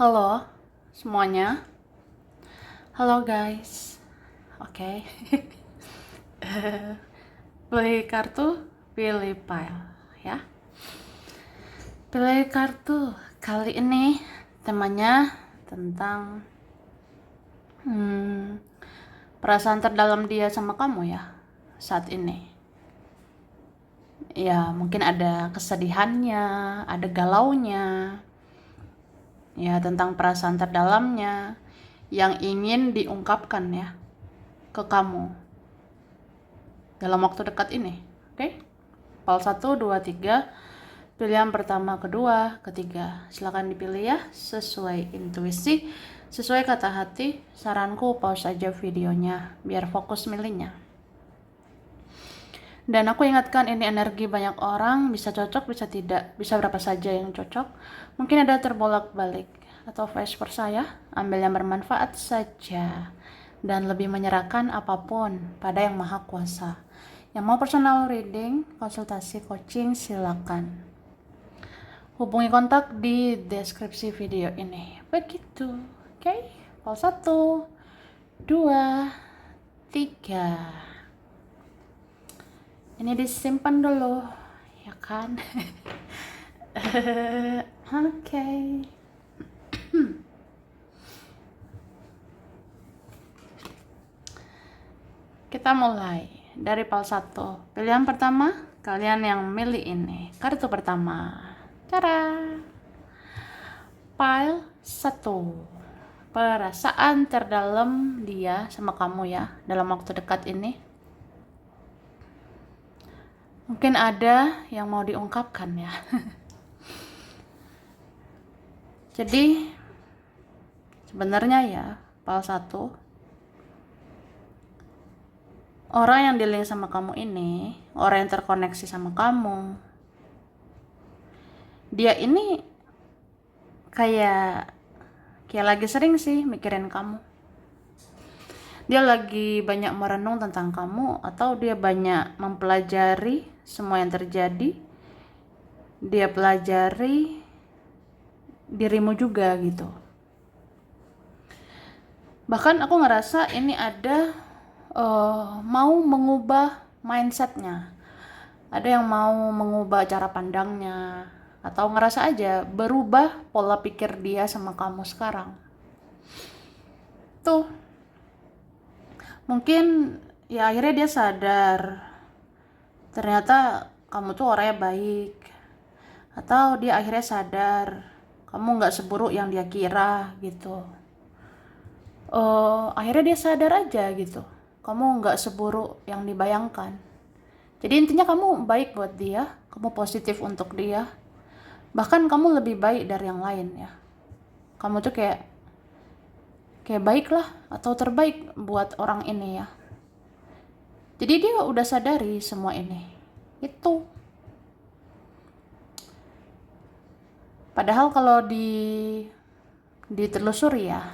Halo semuanya, halo guys. Oke. Pilih kartu, pilih file ya. Pilih kartu. Kali ini temanya tentang perasaan terdalam dia sama kamu ya saat ini. Ya mungkin ada kesedihannya, ada galaunya, ya tentang perasaan terdalamnya yang ingin diungkapkan ya ke kamu dalam waktu dekat ini. Oke? Pal 1, 2, 3. Pilihan pertama, kedua, ketiga. Silakan dipilih ya sesuai intuisi, sesuai kata hati. Saranku pause aja videonya biar fokus milihnya. Dan aku ingatkan ini energi banyak orang, bisa cocok, bisa tidak, bisa berapa saja yang cocok. Mungkin ada terbolak-balik atau vice versa ya. Ambil yang bermanfaat saja dan lebih menyerahkan apapun pada yang maha kuasa. Yang mau personal reading, konsultasi coaching silakan. Hubungi kontak di deskripsi video ini. Begitu. Oke? Pal 1, 2, 3. Ini disimpan dulu, ya kan? Oke. Kita mulai dari pal 1. Pilihan pertama, kalian yang milih ini. Kartu pertama. Cara. Pile 1. Perasaan terdalam dia sama kamu ya dalam waktu dekat ini. Mungkin ada yang mau diungkapkan ya. Jadi sebenarnya ya, pal 1, orang yang dealing sama kamu ini, orang yang terkoneksi sama kamu, dia ini kayak lagi sering sih mikirin kamu. Dia lagi banyak merenung tentang kamu, atau dia banyak mempelajari semua yang terjadi. Dia pelajari dirimu juga gitu. Bahkan aku ngerasa ini ada mau mengubah mindsetnya. Ada yang mau mengubah cara pandangnya, atau ngerasa aja berubah pola pikir dia sama kamu sekarang. Tuh, mungkin ya akhirnya dia sadar ternyata kamu tuh orangnya baik, atau dia akhirnya sadar kamu nggak seburuk yang dia kira gitu. Akhirnya dia sadar aja gitu, kamu nggak seburuk yang dibayangkan. Jadi intinya kamu baik buat dia, kamu positif untuk dia, bahkan kamu lebih baik dari yang lain ya. Kamu tuh kayak baik lah, atau terbaik buat orang ini ya. Jadi dia udah sadari semua ini. Itu. Padahal kalau ditelusuri ya,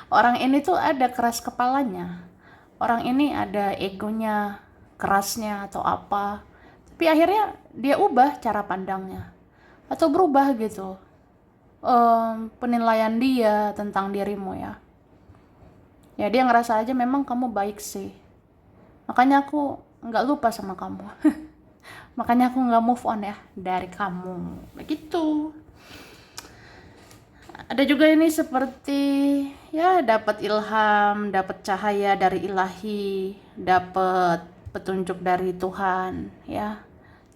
orang ini tuh ada keras kepalanya. Orang ini ada egonya, kerasnya atau apa. Tapi akhirnya dia ubah cara pandangnya. Atau berubah gitu. Penilaian dia tentang dirimu ya. Ya dia ngerasa aja memang kamu baik sih. Makanya aku nggak lupa sama kamu. Makanya aku nggak move on ya dari kamu. Begitu. Ada juga ini seperti ya dapat ilham, dapat cahaya dari ilahi, dapat petunjuk dari Tuhan ya.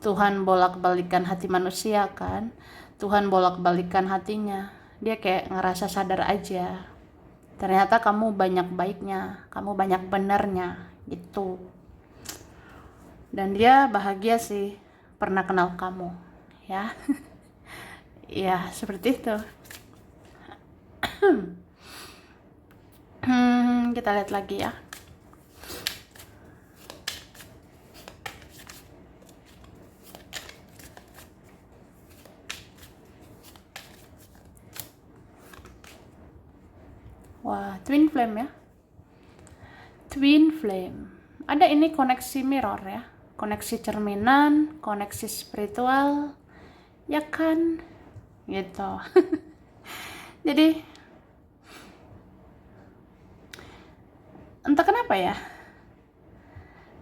Tuhan bolak-balikan hati manusia kan. Tuhan bolak-balikan hatinya. Dia kayak ngerasa sadar aja. Ternyata kamu banyak baiknya, kamu banyak benernya gitu. Dan dia bahagia sih pernah kenal kamu ya. Ya seperti itu. Kita lihat lagi ya. Wah, twin flame ya. Twin flame. Ada ini koneksi mirror ya. Koneksi cerminan, koneksi spiritual. Ya kan? Gitu. Jadi entah kenapa ya,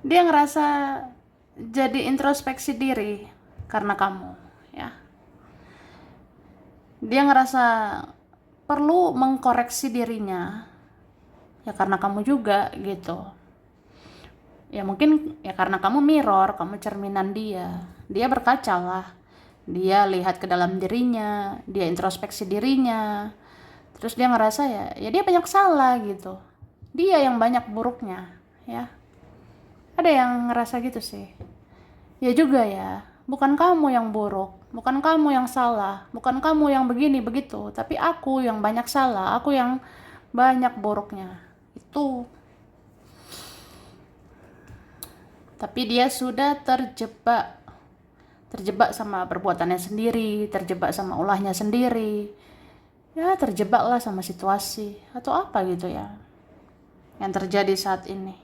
dia ngerasa jadi introspeksi diri karena kamu, ya. Dia ngerasa perlu mengkoreksi dirinya, ya karena kamu juga gitu. Ya mungkin ya karena kamu mirror, kamu cerminan dia. Dia berkaca lah. Dia lihat ke dalam dirinya, dia introspeksi dirinya. Terus dia ngerasa ya dia banyak salah gitu. Dia yang banyak buruknya, ya. Ada yang ngerasa gitu sih. Ya juga ya, bukan kamu yang buruk, bukan kamu yang salah, bukan kamu yang begini begitu, tapi aku yang banyak salah, aku yang banyak buruknya. Itu. Tapi dia sudah terjebak sama perbuatannya sendiri, terjebak sama ulahnya sendiri. Ya, terjebaklah sama situasi atau apa gitu ya yang terjadi saat ini.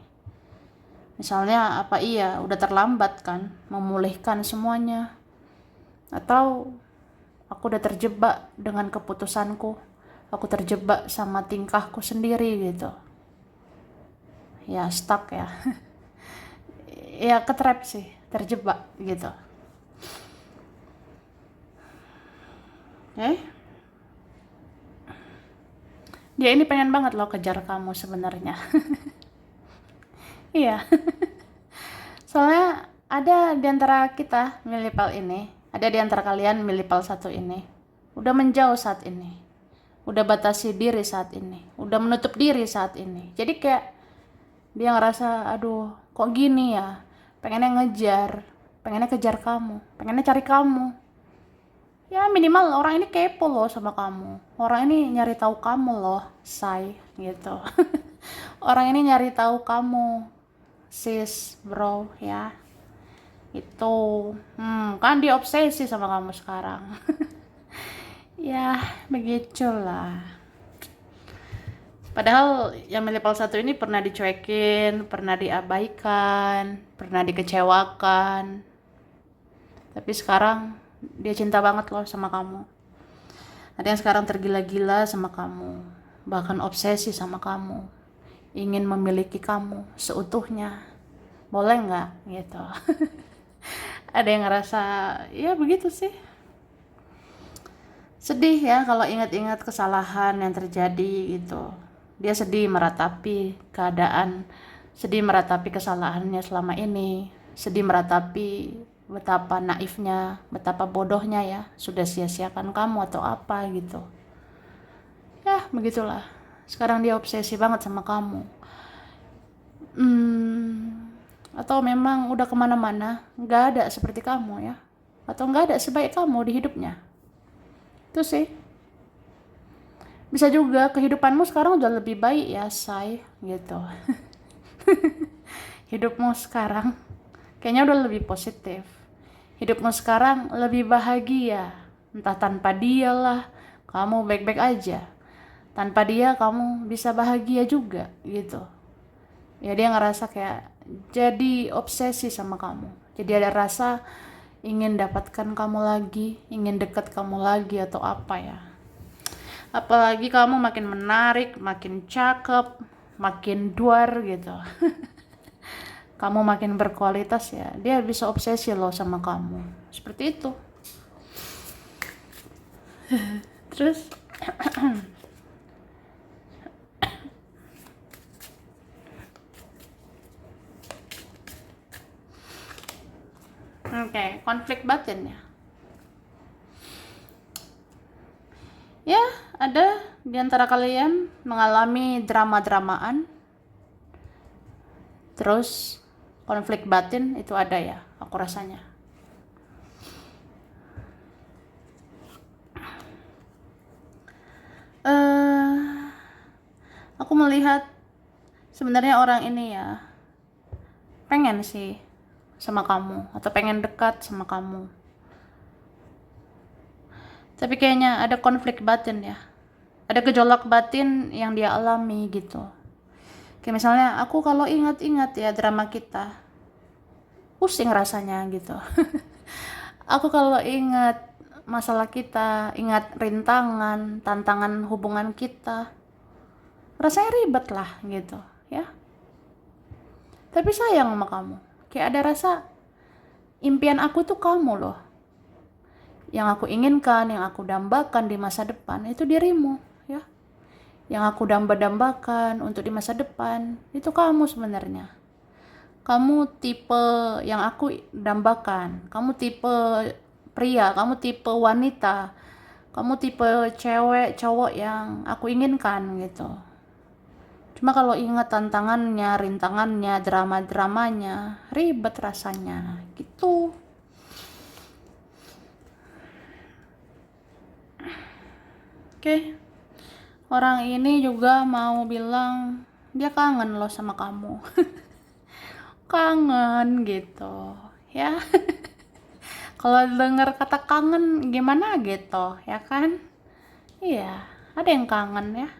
Misalnya apa iya udah terlambat kan memulihkan semuanya, atau aku udah terjebak dengan keputusanku, aku terjebak sama tingkahku sendiri gitu. Ya stuck ya. Ya ketrap sih, terjebak gitu. Dia ini pengen banget loh kejar kamu sebenarnya. Iya. Soalnya ada di antara kita milipal ini, ada di antara kalian milipal satu ini, udah menjauh saat ini, udah batasi diri saat ini, udah menutup diri saat ini. Jadi kayak dia ngerasa, aduh kok gini ya, pengennya kejar kamu, pengennya cari kamu. Ya minimal orang ini kepo loh sama kamu, orang ini nyari tahu kamu loh, say gitu. Orang ini nyari tahu kamu, sis, bro, ya. Itu kan dia obsesi sama kamu sekarang. Ya begitulah. Padahal yang milipal satu ini pernah dicuekin, pernah diabaikan, pernah dikecewakan, tapi sekarang dia cinta banget loh sama kamu. Ada yang sekarang tergila-gila sama kamu, bahkan obsesi sama kamu, ingin memiliki kamu seutuhnya. Boleh nggak gitu? Ada yang ngerasa ya begitu sih. Sedih ya kalau ingat-ingat kesalahan yang terjadi gitu. Dia sedih meratapi keadaan, sedih meratapi kesalahannya selama ini, sedih meratapi betapa naifnya, betapa bodohnya ya, sudah sia-siakan kamu atau apa gitu. Ya begitulah. Sekarang dia obsesi banget sama kamu. Atau memang udah kemana-mana, nggak ada seperti kamu ya, atau nggak ada sebaik kamu di hidupnya. Itu sih. Bisa juga kehidupanmu sekarang udah lebih baik ya, say, gitu. Hidupmu sekarang kayaknya udah lebih positif. Hidupmu sekarang lebih bahagia. Entah tanpa dia lah, kamu baik-baik aja. Tanpa dia kamu bisa bahagia juga, gitu. Ya dia ngerasa kayak jadi obsesi sama kamu. Jadi ada rasa ingin dapatkan kamu lagi, ingin dekat kamu lagi atau apa ya. Apalagi kamu makin menarik, makin cakep, makin duar gitu. Kamu makin berkualitas ya, dia bisa obsesi loh sama kamu. Seperti itu. Terus konflik batin ya. Ya, ada di antara kalian mengalami drama-dramaan. Terus konflik batin itu ada ya, aku rasanya. Aku melihat sebenarnya orang ini ya pengen sih sama kamu atau pengen dekat sama kamu. Tapi kayaknya ada konflik batin ya. Ada gejolak batin yang dia alami gitu. Kayak misalnya aku kalau ingat-ingat ya drama kita, pusing rasanya gitu. Aku kalau ingat masalah kita, ingat rintangan, tantangan hubungan kita, rasanya ribet lah gitu ya. Tapi sayang sama kamu, kayak ada rasa impian aku tuh kamu loh. Yang aku inginkan, yang aku dambakan di masa depan itu dirimu ya. Yang aku damba-dambakan untuk di masa depan itu kamu sebenarnya. Kamu tipe yang aku dambakan, kamu tipe pria, kamu tipe wanita, kamu tipe cewek, cowok yang aku inginkan gitu. Cuma kalau ingat tantangannya, rintangannya, drama-dramanya, ribet rasanya gitu. Oke. Orang ini juga mau bilang dia kangen loh sama kamu. Kangen gitu ya. Kalau dengar kata kangen gimana gitu ya kan. Iya, ada yang kangen ya,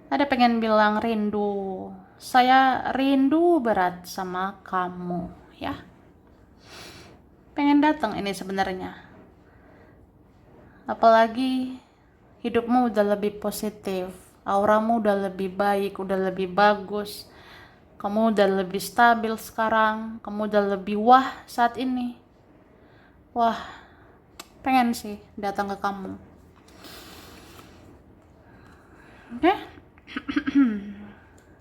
ada pengen bilang rindu. Saya rindu berat sama kamu ya, pengen datang ini sebenarnya. Apalagi hidupmu udah lebih positif, auramu udah lebih baik, udah lebih bagus. Kamu udah lebih stabil sekarang, kamu udah lebih wah saat ini. Wah, pengen sih datang ke kamu. Oke?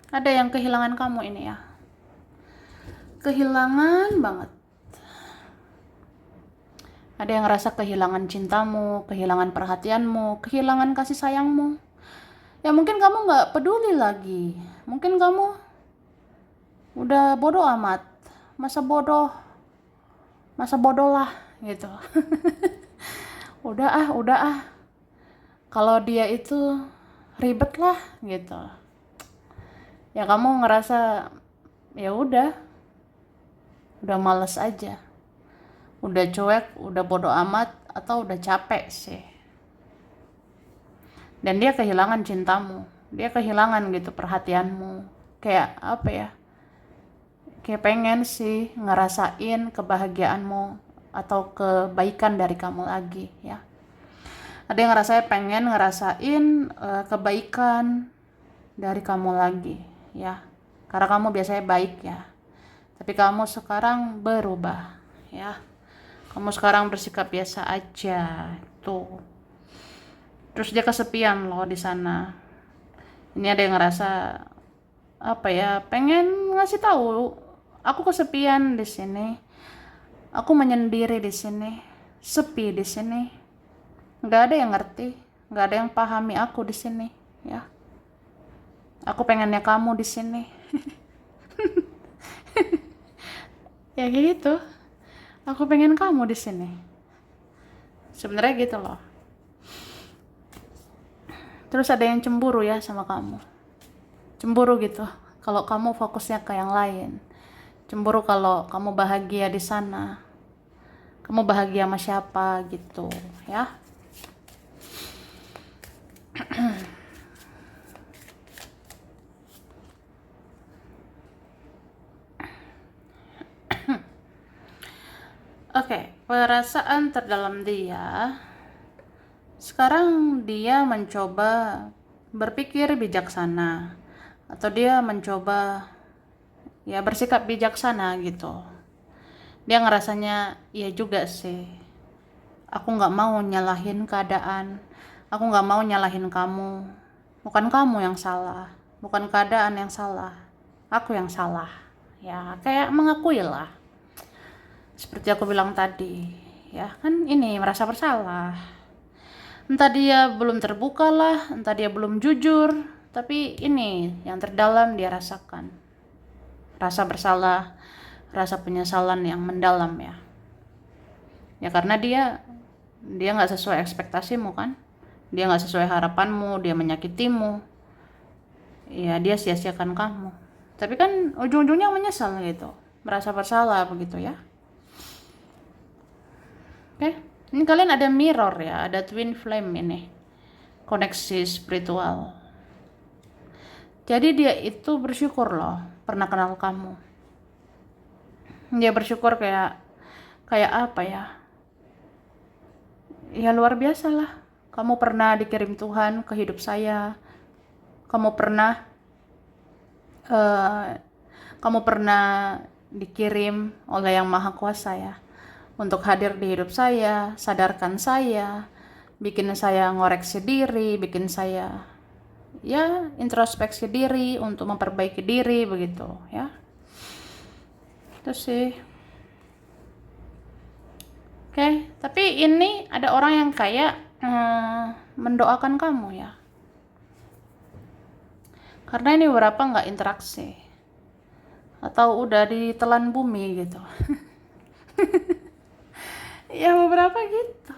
Ada yang kehilangan kamu ini ya. Kehilangan banget. Ada yang ngerasa kehilangan cintamu, kehilangan perhatianmu, kehilangan kasih sayangmu. Ya mungkin kamu gak peduli lagi. Mungkin kamu udah bodoh amat. Masa bodoh lah gitu. Udah ah. Kalau dia itu ribet lah gitu. Ya kamu ngerasa ya udah males aja. Udah cuek, udah bodoh amat, atau udah capek sih. Dan dia kehilangan cintamu, dia kehilangan gitu perhatianmu. Kayak apa ya, kayak pengen sih ngerasain kebahagiaanmu atau kebaikan dari kamu lagi ya. Ada yang pengen ngerasain kebaikan dari kamu lagi ya, karena kamu biasanya baik ya, tapi kamu sekarang berubah ya. Kamu sekarang bersikap biasa aja tuh. Terus dia kesepian loh di sana. Ini ada yang ngerasa apa ya, pengen ngasih tahu, aku kesepian di sini. Aku menyendiri di sini. Sepi di sini. Nggak ada yang ngerti, nggak ada yang pahami aku di sini ya. Aku pengennya kamu di sini. Ya kayak gitu. Aku pengen kamu di sini. Sebenarnya gitu loh. Terus ada yang cemburu ya sama kamu. Cemburu gitu kalau kamu fokusnya ke yang lain. Cemburu kalau kamu bahagia di sana. Kamu bahagia sama siapa gitu ya. Oke, perasaan terdalam dia. Sekarang dia mencoba berpikir bijaksana, atau dia mencoba ya bersikap bijaksana gitu. Dia ngerasanya iya juga sih, aku nggak mau nyalahin keadaan, aku nggak mau nyalahin kamu. Bukan kamu yang salah, bukan keadaan yang salah, aku yang salah ya. Kayak mengakui lah, seperti aku bilang tadi ya kan, ini merasa bersalah. Entah dia belum terbuka lah, entah dia belum jujur, tapi ini yang terdalam dia rasakan. Rasa bersalah, rasa penyesalan yang mendalam ya. Ya karena dia nggak sesuai ekspektasimu kan. Dia nggak sesuai harapanmu, dia menyakitimu. Ya dia sia-siakan kamu. Tapi kan ujung-ujungnya menyesal gitu. Merasa bersalah begitu ya. Oke, ini kalian ada mirror ya, ada twin flame ini, koneksi spiritual. Jadi dia itu bersyukur loh pernah kenal kamu. Dia bersyukur kayak apa ya? ya luar biasa lah. Kamu pernah dikirim Tuhan ke hidup saya. Kamu pernah eh, kamu pernah dikirim oleh Yang Maha Kuasa ya, untuk hadir di hidup saya, sadarkan saya, bikin saya ngoreksi diri, bikin saya ya introspeksi diri untuk memperbaiki diri begitu ya. Itu sih. Oke, tapi ini ada orang yang kayak mendoakan kamu ya. Karena ini beberapa nggak interaksi. Atau udah ditelan bumi gitu. Ya beberapa gitu.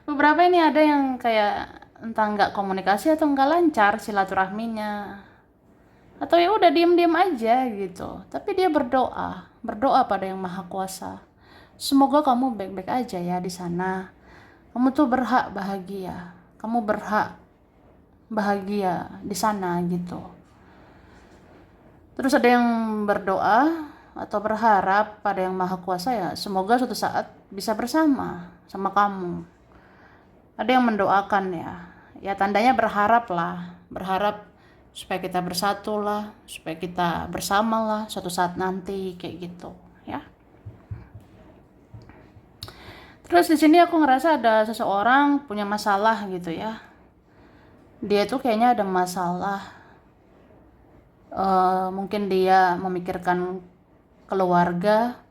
Beberapa ini ada yang kayak entah nggak komunikasi atau nggak lancar silaturahminya. Atau ya udah diem-diem aja gitu. Tapi dia berdoa pada Yang Maha Kuasa. Semoga kamu baik-baik aja ya di sana. Kamu tuh berhak bahagia. Kamu berhak bahagia di sana gitu. Terus ada yang berdoa atau berharap pada Yang Maha Kuasa ya, semoga suatu saat bisa bersama sama kamu. Ada yang mendoakan ya. Ya tandanya berharap lah. Berharap supaya kita bersatu lah, supaya kita bersama lah suatu saat nanti kayak gitu ya. Terus di sini aku ngerasa ada seseorang punya masalah gitu ya. Dia tuh kayaknya ada masalah. Mungkin dia memikirkan keluarga,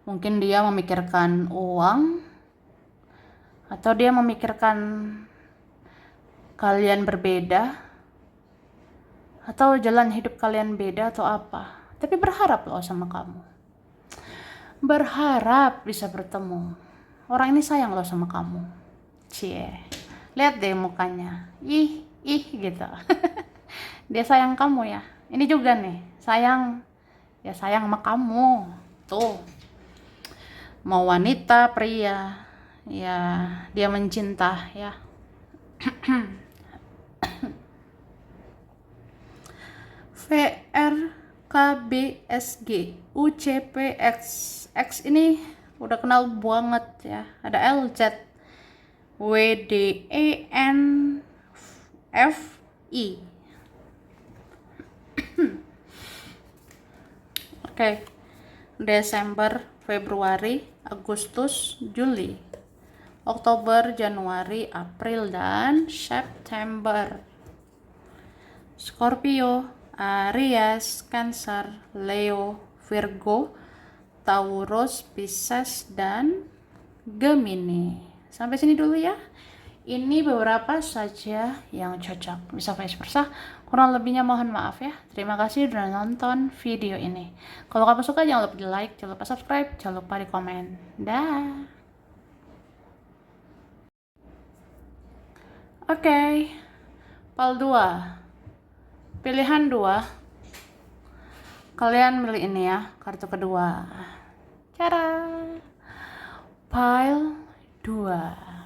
mungkin dia memikirkan uang, atau dia memikirkan kalian berbeda, atau jalan hidup kalian beda atau apa. Tapi berharap loh sama kamu. Berharap bisa bertemu. Orang ini sayang loh sama kamu. Cie. Lihat deh mukanya. Ih gitu. Dia sayang kamu ya. Ini juga nih, sayang. Ya sayang sama kamu. Tuh. Mau wanita, pria. Ya, dia mencinta ya. VRKBSG UCPX X ini udah kenal banget ya. Ada LZ WDENFI. Oke. Desember, Februari, Agustus, Juli, Oktober, Januari, April, dan September. Scorpio, Aries, Cancer, Leo, Virgo, Taurus, Pisces, dan Gemini. Sampai sini dulu ya. Ini beberapa saja yang cocok. Bisa vice versa. Kurang lebihnya mohon maaf ya. Terima kasih sudah nonton video ini. Kalau kamu suka jangan lupa di like, jangan lupa subscribe, jangan lupa di komen. Dah. Oke. Pal 2. Pilihan 2. Kalian milih ini ya, kartu kedua. Cara. Pile 2.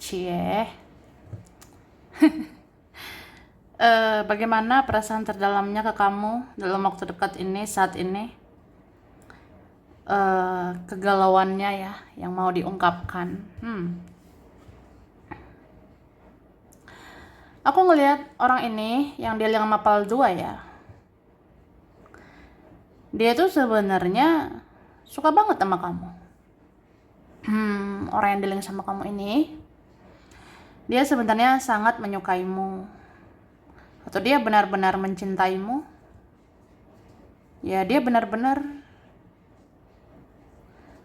Cie. Bagaimana perasaan terdalamnya ke kamu dalam waktu dekat ini, saat ini? Kegalauannya ya, yang mau diungkapkan. Aku ngelihat orang ini yang dia yang mapal 2 ya. Dia tuh sebenarnya suka banget sama kamu. Orang yang dealing sama kamu ini, dia sebenarnya sangat menyukaimu, atau dia benar-benar mencintaimu. Ya, dia benar-benar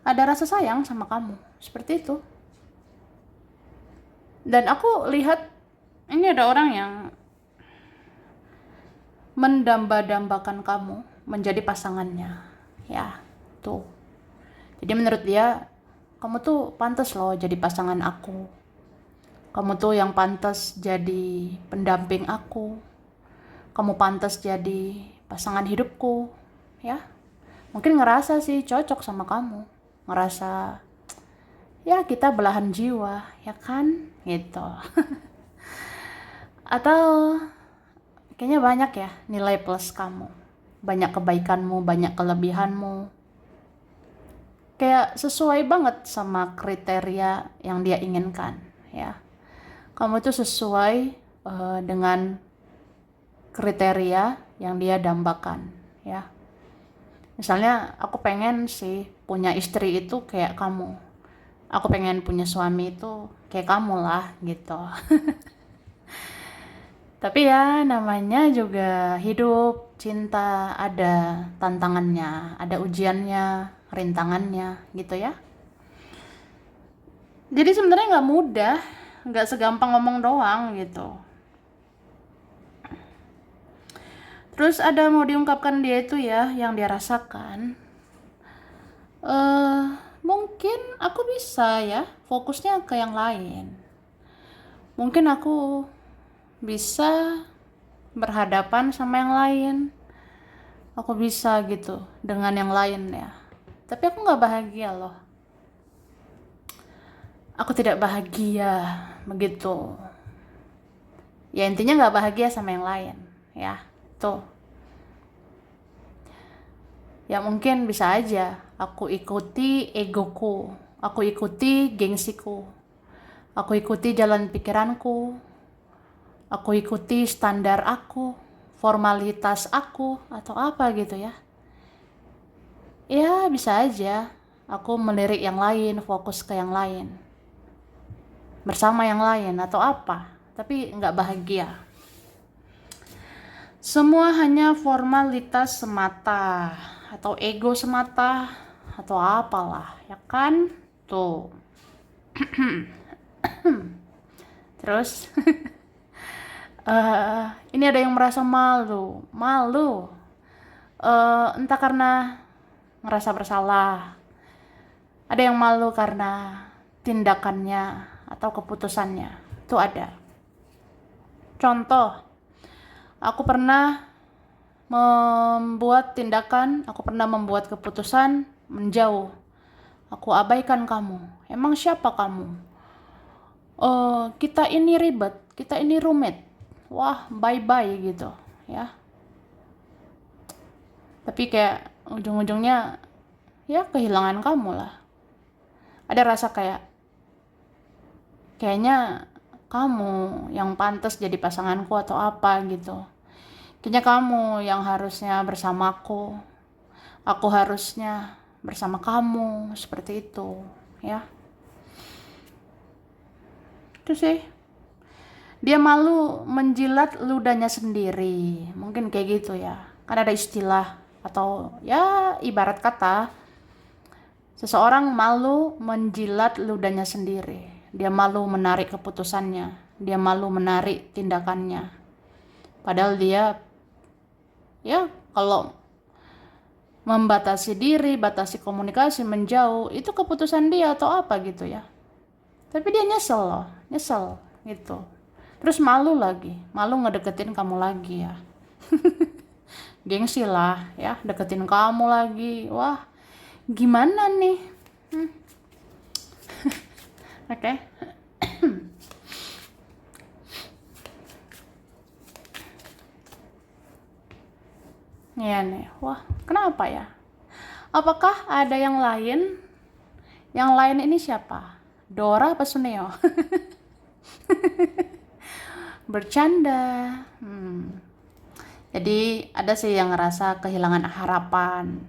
ada rasa sayang sama kamu, seperti itu. Dan aku lihat ini ada orang yang mendamba-dambakan kamu menjadi pasangannya. Ya, tuh. Jadi menurut dia, kamu tuh pantas loh jadi pasangan aku. Kamu tuh yang pantas jadi pendamping aku. Kamu pantas jadi pasangan hidupku, ya. Mungkin ngerasa sih cocok sama kamu. Ngerasa, ya kita belahan jiwa, ya kan? Gitu. Atau kayaknya banyak ya nilai plus kamu. Banyak kebaikanmu, banyak kelebihanmu. kayak sesuai banget sama kriteria yang dia inginkan, ya. Kamu itu sesuai dengan kriteria yang dia dambakan, ya. Misalnya aku pengen sih punya istri itu kayak kamu. Aku pengen punya suami itu kayak kamu lah gitu. Tapi ya namanya juga hidup, cinta, ada tantangannya, ada ujiannya, rintangannya gitu ya. Jadi sebenarnya nggak mudah, nggak segampang ngomong doang gitu. Terus ada mau diungkapkan dia itu ya, yang dia rasakan. Mungkin aku bisa ya, fokusnya ke yang lain. Mungkin aku bisa berhadapan sama yang lain. Aku bisa gitu dengan yang lain ya. Tapi aku nggak bahagia loh. Aku tidak bahagia begitu. Ya intinya nggak bahagia sama yang lain ya. Tuh. Ya mungkin bisa aja aku ikuti egoku. Aku ikuti gengsiku. Aku ikuti jalan pikiranku. Aku ikuti standar aku, formalitas aku, atau apa gitu ya. Ya bisa aja aku melirik yang lain, fokus ke yang lain. Bersama yang lain atau apa. Tapi nggak bahagia. Semua hanya formalitas semata. Atau ego semata. Atau apalah. Ya kan? Tuh. Terus ini ada yang merasa malu, entah karena merasa bersalah, ada yang malu karena tindakannya atau keputusannya, itu ada. Contoh, aku pernah membuat keputusan menjauh, aku abaikan kamu. Emang siapa kamu? Kita ini ribet, kita ini rumit. Wah, bye-bye gitu, ya. Tapi kayak ujung-ujungnya ya kehilangan kamu lah. Ada rasa kayaknya kamu yang pantas jadi pasanganku atau apa gitu. Kayaknya kamu yang harusnya bersamaku. Aku harusnya bersama kamu, seperti itu, ya. Itu sih. Dia malu menjilat ludahnya sendiri. Mungkin kayak gitu ya. Kan ada istilah atau ya ibarat kata seseorang malu menjilat ludahnya sendiri. Dia malu menarik keputusannya. Dia malu menarik tindakannya. Padahal dia ya kalau membatasi diri, batasi komunikasi, menjauh, itu keputusan dia atau apa gitu ya. Tapi dia nyesel loh, nyesel gitu. Terus malu lagi, malu ngedeketin kamu lagi ya. Gengsi lah ya, deketin kamu lagi. Wah, gimana nih? Oke. Iya nih, wah kenapa ya? Apakah ada yang lain? Yang lain ini siapa? Dora apa Suneo? Bercanda. Jadi ada sih yang ngerasa kehilangan harapan.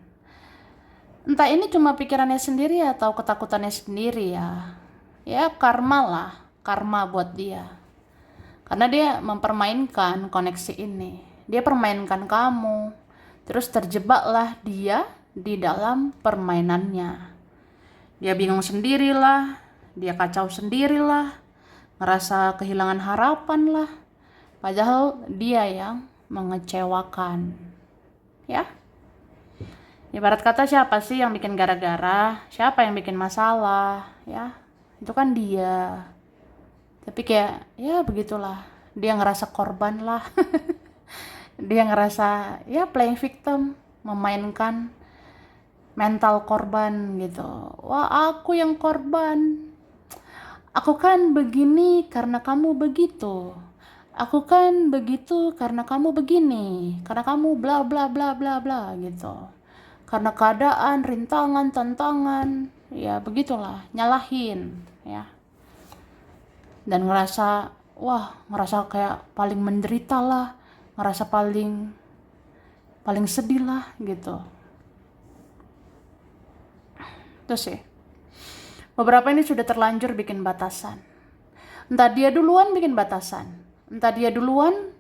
Entah ini cuma pikirannya sendiri atau ketakutannya sendiri ya. Ya karma lah, karma buat dia. Karena dia mempermainkan koneksi ini. Dia permainkan kamu. Terus terjebaklah dia di dalam permainannya. Dia bingung sendirilah, dia kacau sendirilah, ngerasa kehilangan harapan lah. Padahal dia yang mengecewakan. Ya. Ibarat kata siapa sih yang bikin gara-gara? Siapa yang bikin masalah? Ya. Itu kan dia. Tapi kayak ya begitulah. Dia ngerasa korban lah. Dia ngerasa ya playing victim, memainkan mental korban gitu. Wah, aku yang korban. Aku kan begini karena kamu begitu. Aku kan begitu karena kamu begini. Karena kamu bla bla bla bla bla gitu. karena keadaan, rintangan, tantangan, ya begitulah, nyalahin, ya. Dan ngerasa kayak paling menderita lah, ngerasa paling sedih lah gitu. Terus sih, beberapa ini sudah terlanjur bikin batasan. Entah dia duluan bikin batasan, entah dia duluan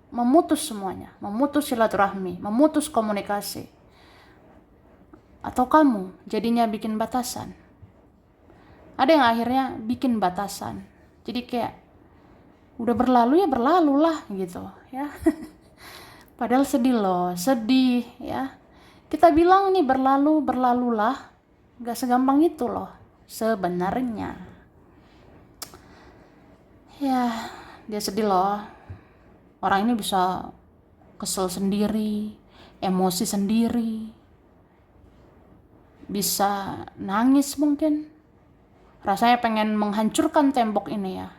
memutus semuanya, memutus silaturahmi, memutus komunikasi. Atau kamu jadinya bikin batasan. Ada yang akhirnya bikin batasan. Jadi kayak udah berlalu ya berlalulah gitu ya. Padahal sedih loh, sedih ya. Kita bilang ini berlalulah, gak segampang itu loh sebenarnya. Ya, dia sedih loh. Orang ini bisa kesel sendiri, emosi sendiri, bisa nangis mungkin. Rasanya pengen menghancurkan tembok ini ya.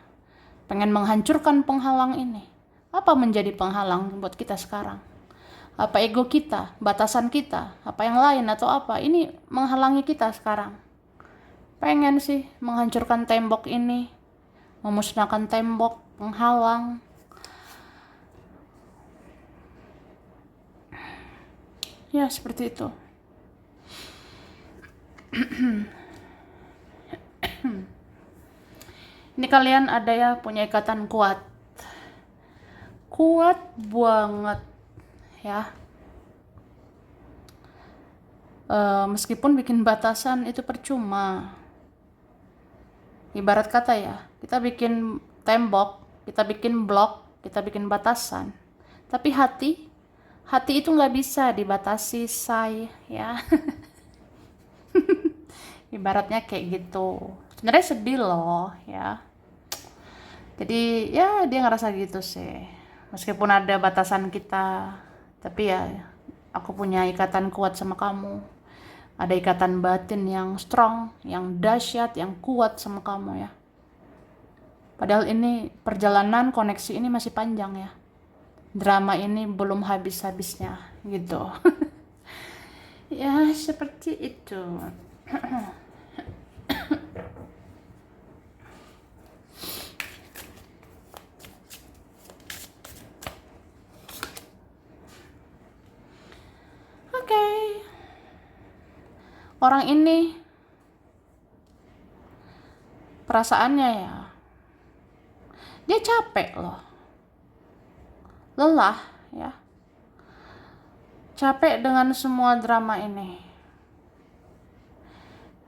Pengen menghancurkan penghalang ini. Apa menjadi penghalang buat kita sekarang? Apa ego kita, batasan kita, apa yang lain atau apa? Ini menghalangi kita sekarang. Pengen sih menghancurkan tembok ini, memusnahkan tembok, penghalang. Ya, seperti itu. Ini kalian ada ya punya ikatan kuat. Kuat banget ya. Meskipun bikin batasan itu percuma. Ibarat kata ya, kita bikin tembok, kita bikin blok, kita bikin batasan. Tapi hati itu nggak bisa dibatasi, say ya. Ibaratnya kayak gitu. Sebenarnya sedih loh ya. Jadi ya dia ngerasa gitu sih. Meskipun ada batasan kita, tapi ya aku punya ikatan kuat sama kamu. Ada ikatan batin yang strong, yang dahsyat, yang kuat sama kamu ya. Padahal ini perjalanan koneksi ini masih panjang ya. Drama ini belum habis-habisnya gitu. Ya seperti itu. Oke. Orang ini perasaannya ya, dia capek loh, lelah ya, capek dengan semua drama ini.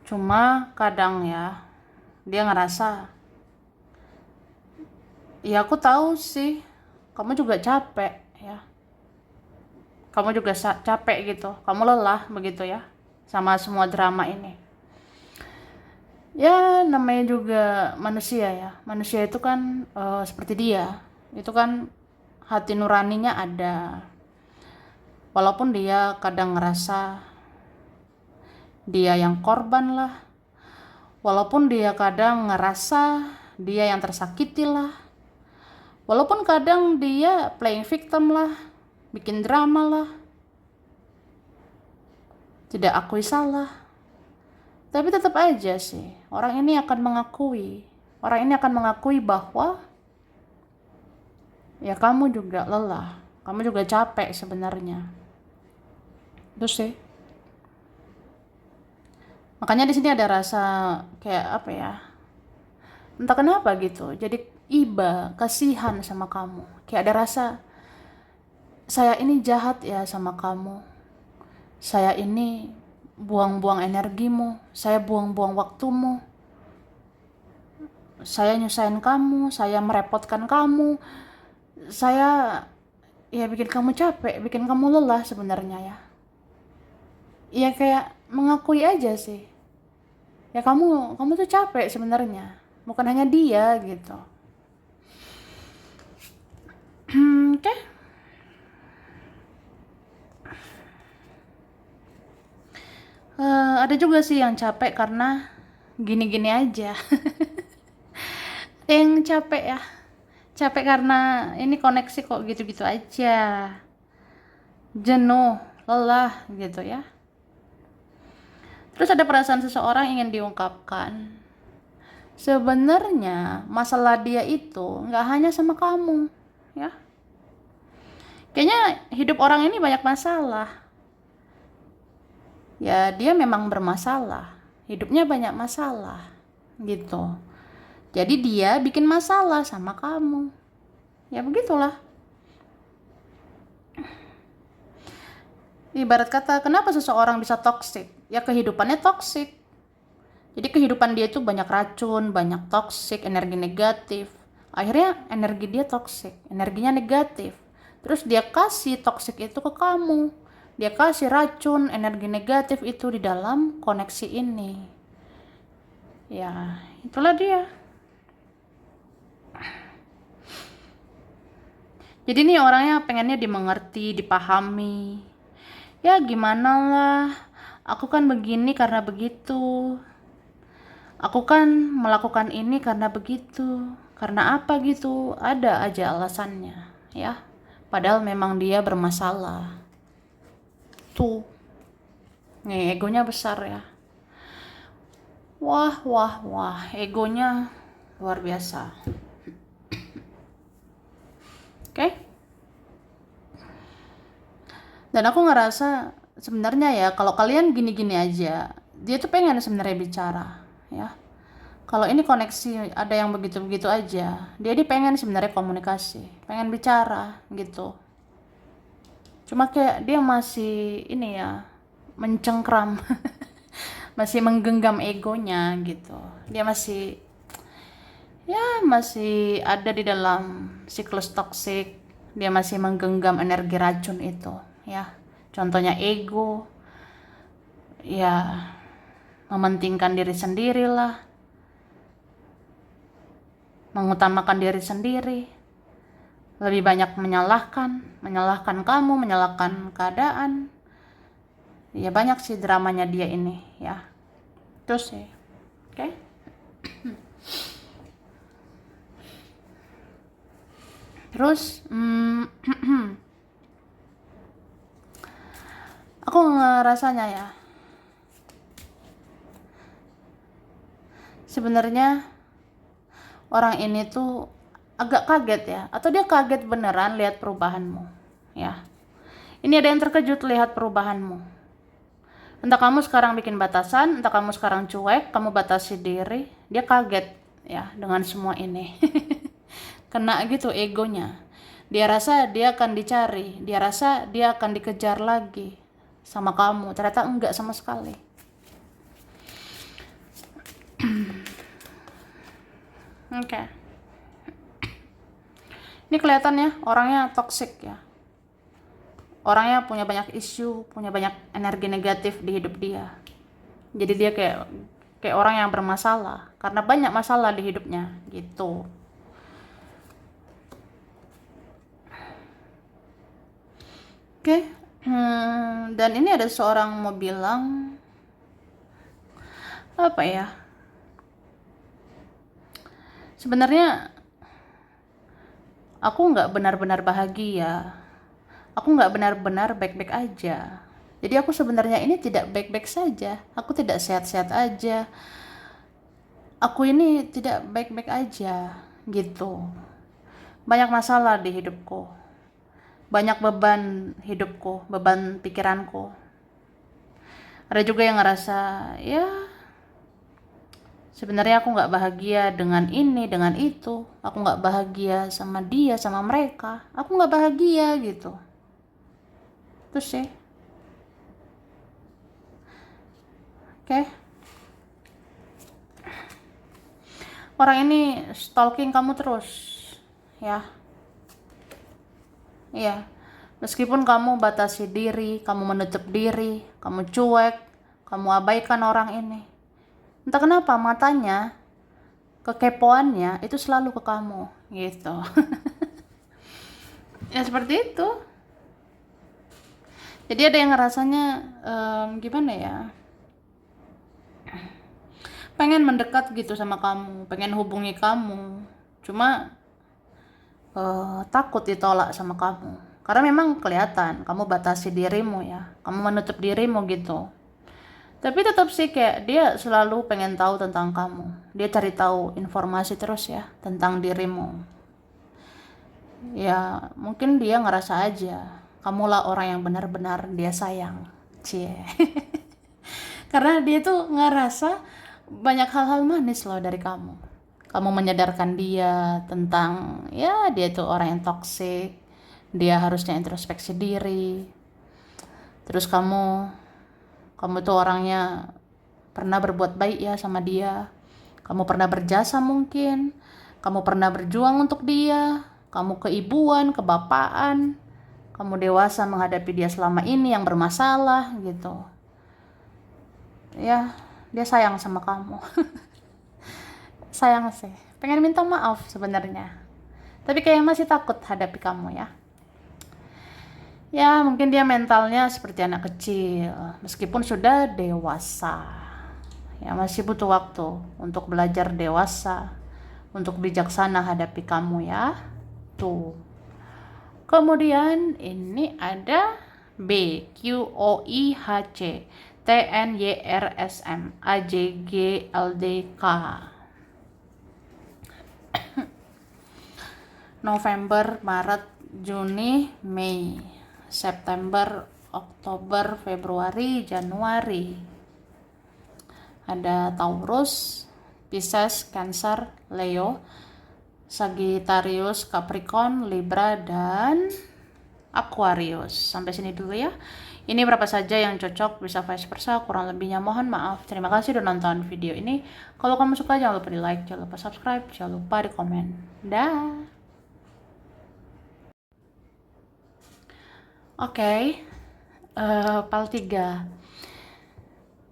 Cuma kadang ya dia ngerasa, ya aku tahu sih kamu juga capek ya, kamu juga capek gitu, kamu lelah begitu ya sama semua drama ini. Ya namanya juga manusia ya, manusia itu kan seperti dia, itu kan hati nuraninya ada. Walaupun dia kadang ngerasa dia yang korban lah, walaupun dia kadang ngerasa dia yang tersakiti lah, walaupun kadang dia playing victim lah, bikin drama lah, tidak akui salah. Tapi tetap aja sih, orang ini akan mengakui bahwa ya kamu juga lelah, kamu juga capek sebenarnya. Terus sih. Makanya di sini ada rasa kayak apa ya? Entah kenapa gitu. Jadi iba, kasihan sama kamu. Kayak ada rasa saya ini jahat ya sama kamu. Saya ini buang-buang energimu, saya buang-buang waktumu. Saya nyusahin kamu, saya merepotkan kamu. Saya ya bikin kamu capek, bikin kamu lelah sebenarnya ya. Ya kayak mengakui aja sih. Ya kamu tuh capek sebenarnya. Bukan hanya dia gitu. Oke. Ada juga sih yang capek karena gini-gini aja. Ada yang capek ya. Capek karena ini koneksi kok gitu-gitu aja. Jenuh, lelah gitu ya. Terus ada perasaan seseorang ingin diungkapkan. Sebenarnya masalah dia itu nggak hanya sama kamu, ya. Kayaknya hidup orang ini banyak masalah. Ya dia memang bermasalah, hidupnya banyak masalah, gitu. Jadi dia bikin masalah sama kamu. Ya begitulah. Ibarat kata, kenapa seseorang bisa toksik? Ya kehidupannya toksik. Jadi kehidupan dia itu banyak racun, banyak toksik, energi negatif. Akhirnya energi dia toksik, energinya negatif. Terus dia kasih toksik itu ke kamu. Dia kasih racun, energi negatif itu di dalam koneksi ini. Ya, itulah dia. Jadi nih orangnya pengennya dimengerti, dipahami. Ya gimana lah, aku kan begini karena begitu. Aku kan melakukan ini karena begitu. Karena apa gitu? Ada aja alasannya, ya. Padahal memang dia bermasalah. Tuh. Nih, egonya besar ya. Wah, wah, wah, egonya luar biasa. Oke? Dan aku ngerasa sebenarnya ya, kalau kalian gini-gini aja, dia tuh pengen sebenarnya bicara, ya. Kalau ini koneksi ada yang begitu-begitu aja, dia pengen sebenarnya komunikasi, pengen bicara gitu. Cuma kayak dia masih ini ya, mencengkram, masih menggenggam egonya gitu. Dia masih masih ada di dalam siklus toksik. Dia masih menggenggam energi racun itu, ya. Contohnya ego, ya mementingkan diri sendiri lah, mengutamakan diri sendiri, lebih banyak menyalahkan kamu, menyalahkan keadaan. Ya banyak sih dramanya dia ini, ya. Terus sih, oke? Terus, aku ngerasanya ya, sebenarnya orang ini tuh agak kaget ya, atau dia kaget beneran lihat perubahanmu, ya. Ini ada yang terkejut lihat perubahanmu. Entah kamu sekarang bikin batasan, entah kamu sekarang cuek, kamu batasi diri, dia kaget ya dengan semua ini. Kena gitu egonya. Dia rasa dia akan dicari, dia rasa dia akan dikejar lagi sama kamu. Ternyata enggak sama sekali. Oke. Ini kelihatannya orangnya toksik ya. Orangnya punya banyak isu, punya banyak energi negatif di hidup dia. Jadi dia kayak orang yang bermasalah karena banyak masalah di hidupnya gitu. Oke. Dan ini ada seorang mau bilang apa ya? Sebenarnya aku nggak benar-benar bahagia. Aku nggak benar-benar baik-baik aja. Jadi aku sebenarnya ini tidak baik-baik saja. Aku tidak sehat-sehat aja. Aku ini tidak baik-baik aja gitu. Banyak masalah di hidupku. Banyak beban hidupku, beban pikiranku. Ada juga yang ngerasa, ya sebenarnya aku nggak bahagia dengan ini, dengan itu. Aku nggak bahagia sama dia, sama mereka. Aku nggak bahagia gitu. Terus sih. Oke. Orang ini stalking kamu terus, ya. Iya. Meskipun kamu batasi diri, kamu menutup diri, kamu cuek, kamu abaikan orang ini. Entah kenapa matanya, kekepoannya itu selalu ke kamu, gitu. Ya seperti itu. Jadi ada yang ngerasanya gimana ya? Pengen mendekat gitu sama kamu, pengen hubungi kamu. Cuma takut ditolak sama kamu. Karena memang kelihatan kamu batasi dirimu ya. Kamu menutup dirimu gitu. Tapi tetap sih kayak dia selalu pengen tahu tentang kamu. Dia cari tahu informasi terus ya tentang dirimu. Ya mungkin dia ngerasa aja kamulah orang yang benar-benar dia sayang. Cie. Karena dia tuh ngerasa banyak hal-hal manis loh dari kamu. Kamu menyadarkan dia tentang ya dia tuh orang yang toksik. Dia harusnya introspeksi diri. Terus kamu tuh orangnya pernah berbuat baik ya sama dia. Kamu pernah berjasa mungkin. Kamu pernah berjuang untuk dia. Kamu keibuan, kebapaan. Kamu dewasa menghadapi dia selama ini yang bermasalah gitu. Ya, dia sayang sama kamu. Sayang sih. Pengen minta maaf sebenarnya. Tapi kayak masih takut hadapi kamu ya. Ya, mungkin dia mentalnya seperti anak kecil, meskipun sudah dewasa. Ya, masih butuh waktu untuk belajar dewasa, untuk bijaksana hadapi kamu ya. Tuh. Kemudian ini ada B, Q O I H C T N Y R S M A J G L D K. November, Maret, Juni, Mei, September, Oktober, Februari, Januari. Ada Taurus, Pisces, Cancer, Leo, Sagittarius, Capricorn, Libra, dan Aquarius. Sampai sini dulu ya. Ini berapa saja yang cocok, bisa vice versa, kurang lebihnya mohon maaf. Terima kasih udah nonton video ini. Kalau kamu suka jangan lupa di like, jangan lupa subscribe, jangan lupa di komen. Dah. Oke, PAL 3.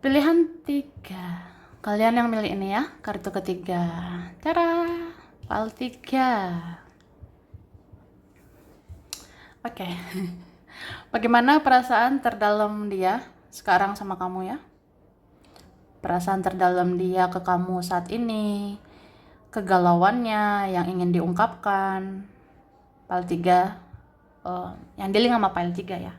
Pilihan 3. Kalian yang milih ini ya, kartu ketiga. Tara, PAL 3. Oke. Bagaimana perasaan terdalam dia sekarang sama kamu ya? Perasaan terdalam dia ke kamu saat ini, kegalauannya yang ingin diungkapkan. PAL 3. Yang dealing sama PAL 3 ya.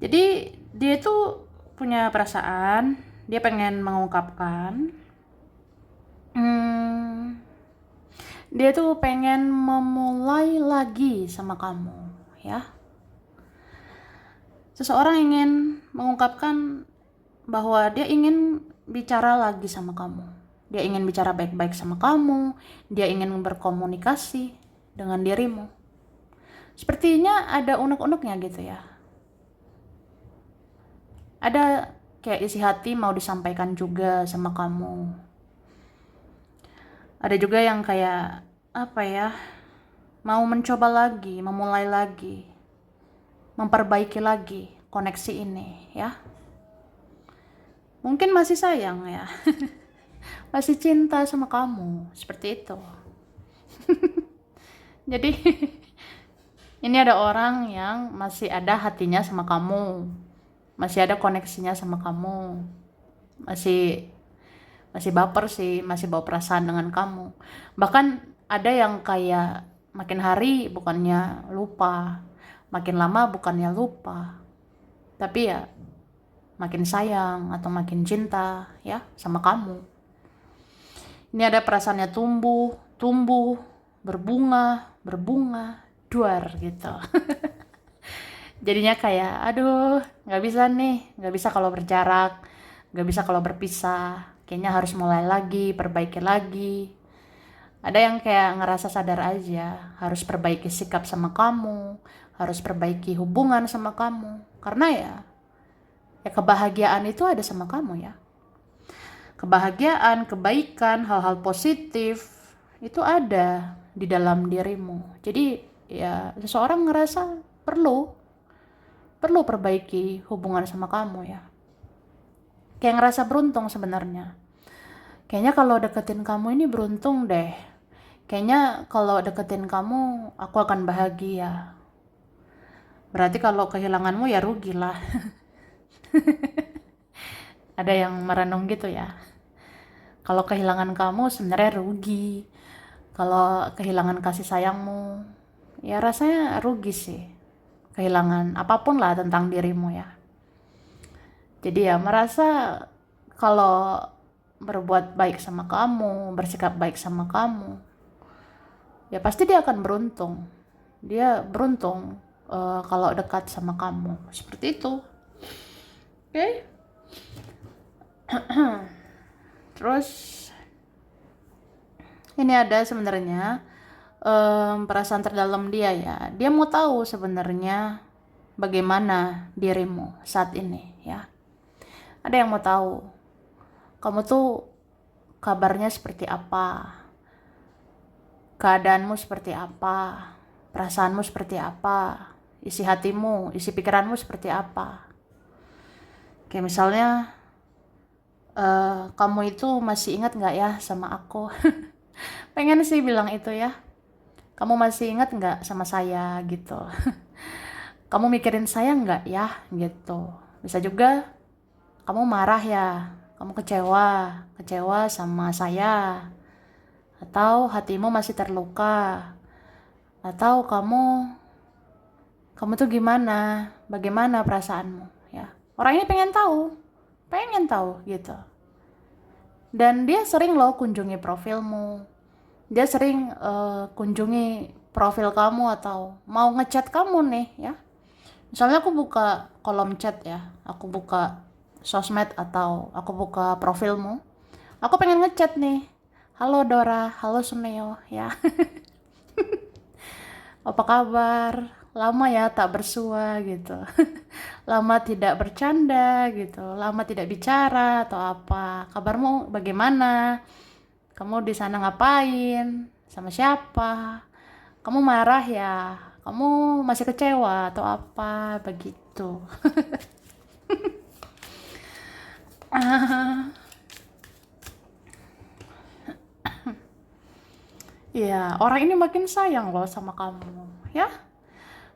Jadi dia tuh punya perasaan, dia pengen mengungkapkan. Dia tuh pengen memulai lagi sama kamu, ya. Seseorang ingin mengungkapkan bahwa dia ingin bicara lagi sama kamu. Dia ingin bicara baik-baik sama kamu, dia ingin berkomunikasi dengan dirimu. Sepertinya ada unek-uneknya gitu ya. Ada kayak isi hati mau disampaikan juga sama kamu. Ada juga yang kayak apa ya, mau mencoba lagi, memulai lagi, memperbaiki lagi koneksi ini ya. Mungkin masih sayang ya. Masih cinta sama kamu, seperti itu. Jadi ini ada orang yang masih ada hatinya sama kamu, masih ada koneksinya sama kamu, masih baper sih, masih bawa perasaan dengan kamu. Bahkan ada yang kayak makin hari bukannya lupa, makin lama bukannya lupa, tapi ya makin sayang atau makin cinta ya sama kamu. Ini ada perasaannya tumbuh, berbunga, duar gitu. Jadinya kayak, aduh, nggak bisa kalau berjarak, nggak bisa kalau berpisah. Kayaknya harus mulai lagi, perbaiki lagi. Ada yang kayak ngerasa sadar aja, harus perbaiki sikap sama kamu, harus perbaiki hubungan sama kamu. Karena ya kebahagiaan itu ada sama kamu ya. Kebahagiaan, kebaikan, hal-hal positif itu ada di dalam dirimu. Jadi ya seseorang ngerasa perlu perbaiki hubungan sama kamu ya. Kayak ngerasa beruntung sebenarnya. Kayaknya kalau deketin kamu ini beruntung deh. Kayaknya kalau deketin kamu aku akan bahagia. Berarti kalau kehilanganmu ya rugi lah. Ada yang merenung gitu ya. Kalau kehilangan kamu sebenarnya rugi. Kalau kehilangan kasih sayangmu ya rasanya rugi sih. Kehilangan apapun lah tentang dirimu ya. Jadi ya merasa kalau berbuat baik sama kamu, bersikap baik sama kamu, ya pasti dia akan beruntung. Dia beruntung kalau dekat sama kamu. Seperti itu. Oke? Terus ini ada sebenarnya perasaan terdalam dia ya. Dia mau tahu sebenarnya bagaimana dirimu saat ini ya. Ada yang mau tahu kamu tuh kabarnya seperti apa, keadaanmu seperti apa, perasaanmu seperti apa, isi hatimu, isi pikiranmu seperti apa. Kayak misalnya kamu itu masih ingat nggak ya sama aku? Pengen sih bilang itu ya. Kamu masih ingat nggak sama saya gitu? Kamu mikirin saya nggak ya gitu? Bisa juga kamu marah ya, kamu kecewa sama saya, atau hatimu masih terluka, atau kamu tuh gimana, bagaimana perasaanmu ya? Orang ini pengen tahu gitu. Dan dia sering loh kunjungi profilmu, dia sering kunjungi profil kamu atau mau ngechat kamu nih ya. Misalnya aku buka kolom chat ya, aku buka sosmed atau aku buka profilmu, aku pengen ngechat nih, halo Dora, halo Suneo ya. Apa kabar? Lama ya tak bersua gitu. Lama tidak bercanda gitu. Lama tidak bicara atau apa. Kabarmu bagaimana? Kamu di sana ngapain? Sama siapa? Kamu marah ya? Kamu masih kecewa atau apa? Begitu. Iya, orang ini makin sayang loh sama kamu, ya.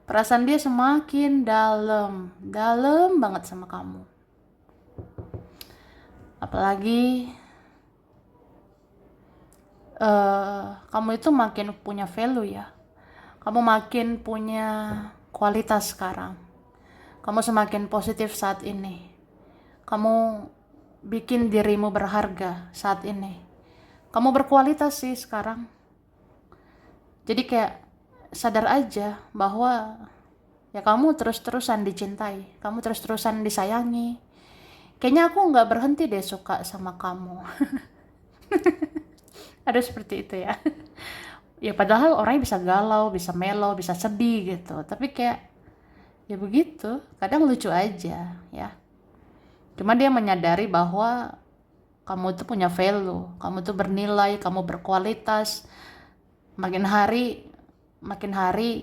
Perasaan dia semakin dalam, dalam banget sama kamu. Apalagi kamu itu makin punya value ya. Kamu makin punya kualitas sekarang. Kamu semakin positif saat ini. Kamu bikin dirimu berharga saat ini. Kamu berkualitas sih sekarang. Jadi kayak sadar aja bahwa ya kamu terus-terusan dicintai. Kamu terus-terusan disayangi. Kayaknya aku nggak berhenti deh suka sama kamu. Ada seperti itu ya. Ya padahal orangnya bisa galau, bisa melo, bisa sedih gitu. Tapi kayak ya begitu, kadang lucu aja ya. Cuma dia menyadari bahwa kamu tuh punya value, kamu tuh bernilai, kamu berkualitas. Makin hari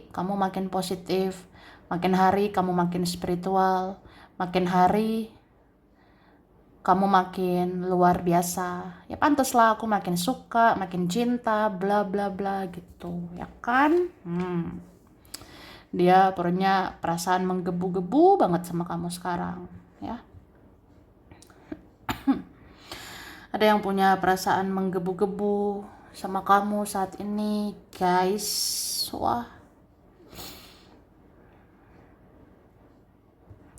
kamu makin positif, makin hari kamu makin spiritual, makin hari kamu makin luar biasa. Ya pantaslah aku makin suka, makin cinta, bla bla bla gitu, ya kan? Dia punya perasaan menggebu-gebu banget sama kamu sekarang, ya. Ada yang punya perasaan menggebu-gebu sama kamu saat ini, guys. Wah.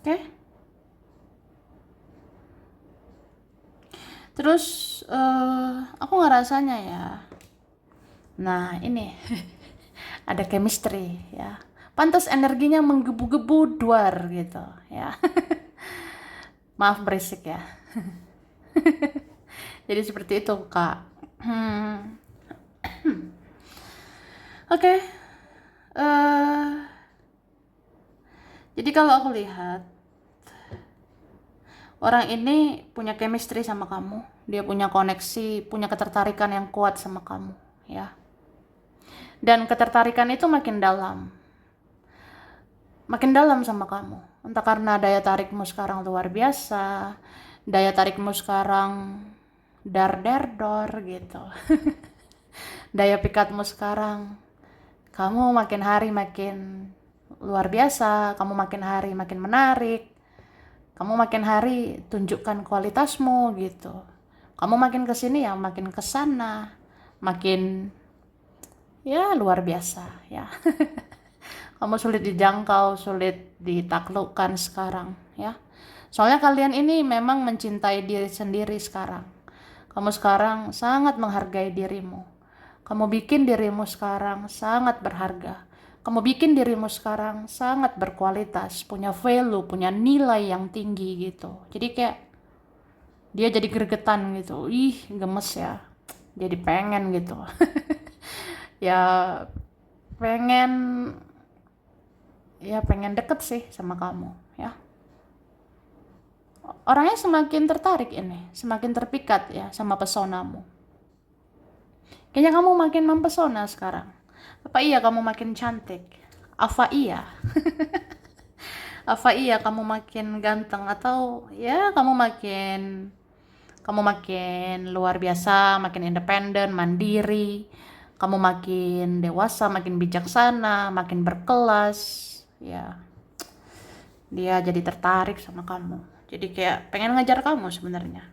Oke. Terus aku ngerasanya ya. Nah, ini ada chemistry ya. Pantas energinya menggebu-gebu duar gitu ya. Maaf berisik ya. Jadi seperti itu, Kak. Oke. Jadi kalau aku lihat orang ini punya chemistry sama kamu, dia punya koneksi, punya ketertarikan yang kuat sama kamu, ya. Dan ketertarikan itu makin dalam sama kamu. Entah karena daya tarikmu sekarang luar biasa, daya tarikmu sekarang dar der dor gitu. Daya pikatmu sekarang, kamu makin hari makin luar biasa, kamu makin hari makin menarik. Kamu makin hari tunjukkan kualitasmu gitu. Kamu makin kesini ya makin kesana, makin ya luar biasa ya. Kamu sulit dijangkau, sulit ditaklukkan sekarang ya. Soalnya kalian ini memang mencintai diri sendiri sekarang. Kamu sekarang sangat menghargai dirimu. Kamu bikin dirimu sekarang sangat berharga. Kamu bikin dirimu sekarang sangat berkualitas, punya value, punya nilai yang tinggi gitu. Jadi kayak dia jadi gregetan gitu. Ih, gemes ya. Jadi pengen gitu. Ya pengen pengen deket sih sama kamu ya. Orangnya semakin tertarik ini, semakin terpikat ya sama pesonamu. Kayaknya kamu makin mempesona sekarang. Apa iya kamu makin cantik? Apa iya? Apa iya kamu makin ganteng atau ya kamu makin luar biasa, makin independen, mandiri. Kamu makin dewasa, makin bijaksana, makin berkelas. Ya, dia jadi tertarik sama kamu. Jadi kayak pengen ngajar kamu sebenarnya.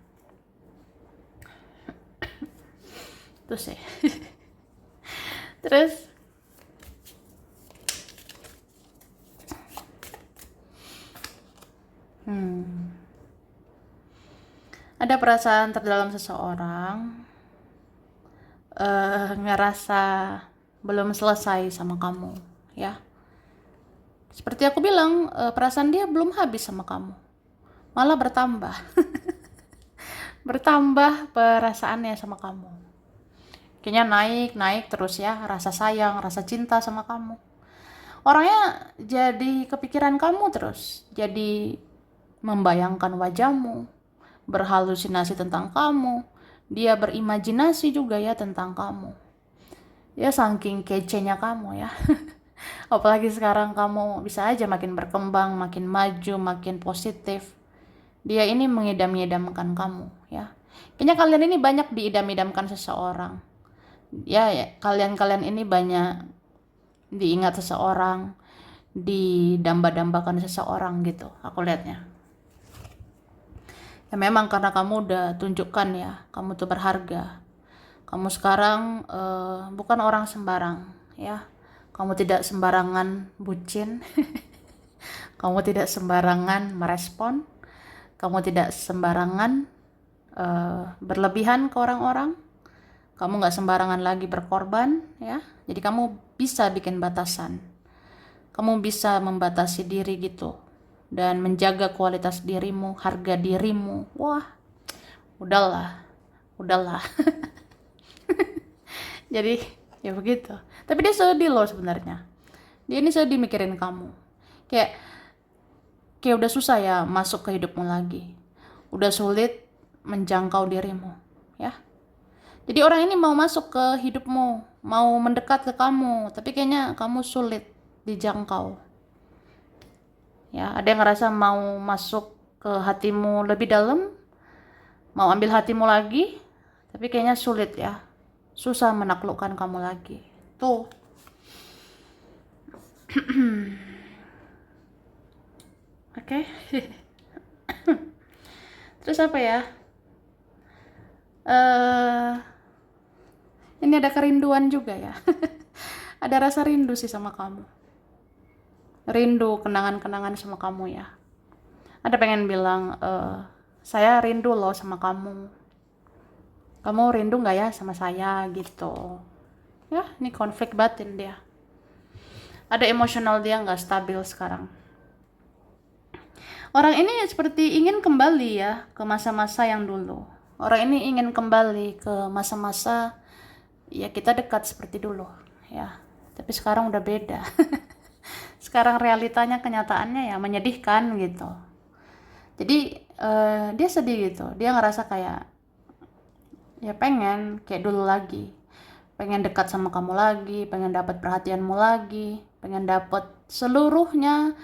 Itu sih. Terus ada perasaan terdalam seseorang ngerasa belum selesai sama kamu, ya. Seperti aku bilang, perasaan dia belum habis sama kamu, malah bertambah. Bertambah perasaannya sama kamu. Kayaknya naik terus ya, rasa sayang, rasa cinta sama kamu. Orangnya jadi kepikiran kamu terus, jadi membayangkan wajahmu, berhalusinasi tentang kamu. Dia berimajinasi juga ya tentang kamu. Ya saking kecenya kamu ya. Apalagi sekarang kamu bisa aja makin berkembang, makin maju, makin positif. Dia ini mengidam-idamkan kamu ya. Kayaknya kalian ini banyak diidam-idamkan seseorang. Ya, kalian-kalian ini banyak diingat seseorang, didamba-dambakan seseorang gitu. Aku lihatnya. Ya memang karena kamu udah tunjukkan ya, kamu tuh berharga. Kamu sekarang bukan orang sembarang ya. Kamu tidak sembarangan bucin. Kamu tidak sembarangan merespon. Kamu tidak sembarangan berlebihan ke orang-orang. Kamu nggak sembarangan lagi berkorban ya. Jadi kamu bisa bikin batasan. Kamu bisa membatasi diri gitu. Dan menjaga kualitas dirimu, harga dirimu. Wah, udahlah. Jadi ya begitu. Tapi dia sedih loh sebenarnya. Dia ini sedih mikirin kamu. Kayak udah susah ya masuk ke hidupmu lagi. Udah sulit menjangkau dirimu, ya. Jadi orang ini mau masuk ke hidupmu, mau mendekat ke kamu, tapi kayaknya kamu sulit dijangkau. Ya, ada yang ngerasa mau masuk ke hatimu lebih dalam, mau ambil hatimu lagi, tapi kayaknya sulit ya. Susah menaklukkan kamu lagi. Tuh. Oke. Terus apa ya? Ini ada kerinduan juga ya. Ada rasa rindu sih sama kamu. Rindu kenangan-kenangan sama kamu ya. Ada pengen bilang, saya rindu loh sama kamu. Kamu rindu gak ya sama saya gitu. Ya, ini konflik batin dia. Ada emosional dia gak stabil sekarang. Orang ini seperti ingin kembali ya ke masa-masa yang dulu. Orang ini ingin kembali ke masa-masa ya kita dekat seperti dulu ya. Tapi sekarang udah beda. Sekarang realitanya, kenyataannya ya menyedihkan gitu. Jadi dia sedih gitu. Dia ngerasa kayak ya pengen kayak dulu lagi. Pengen dekat sama kamu lagi, pengen dapat perhatianmu lagi, pengen dapat seluruhnya,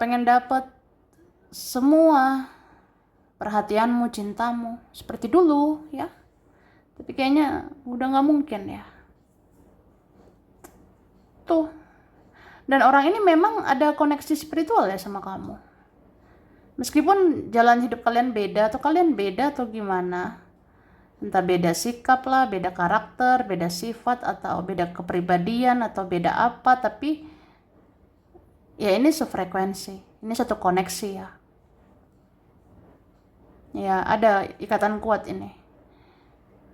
pengen dapat semua perhatianmu, cintamu seperti dulu ya. Tapi kayaknya udah gak mungkin ya. Tuh. Dan orang ini memang ada koneksi spiritual ya sama kamu. Meskipun jalan hidup kalian beda atau gimana. Entah beda sikap lah, beda karakter, beda sifat, atau beda kepribadian, atau beda apa. Tapi ya ini sefrekuensi. Ini satu koneksi ya. Ya, ada ikatan kuat ini.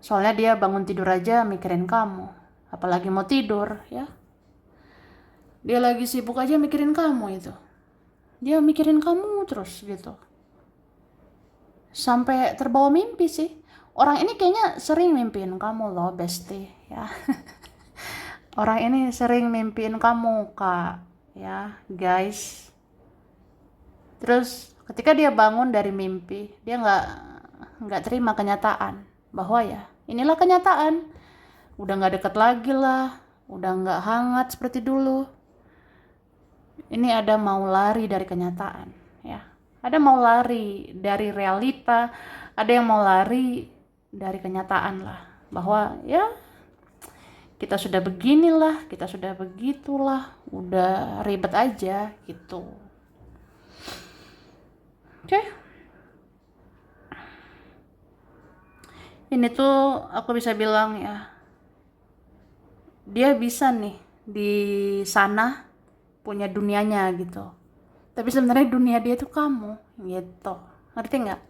Soalnya dia bangun tidur aja mikirin kamu. Apalagi mau tidur, ya. Dia lagi sibuk aja mikirin kamu itu. Dia mikirin kamu terus gitu. Sampai terbawa mimpi sih. Orang ini kayaknya sering mimpiin kamu loh, Besti, ya. Orang ini sering mimpiin kamu, Kak, ya, guys. Terus ketika dia bangun dari mimpi, dia nggak terima kenyataan bahwa ya inilah kenyataan, udah nggak deket lagi lah, udah nggak hangat seperti dulu. Ini ada mau lari dari kenyataan, ya. Ada mau lari dari realita, ada yang mau lari dari kenyataan lah, bahwa ya kita sudah beginilah, kita sudah begitulah, udah ribet aja gitu. Oke. Ini tuh aku bisa bilang ya, dia bisa nih di sana punya dunianya gitu. Tapi sebenarnya dunia dia tuh kamu gitu. Ngerti nggak?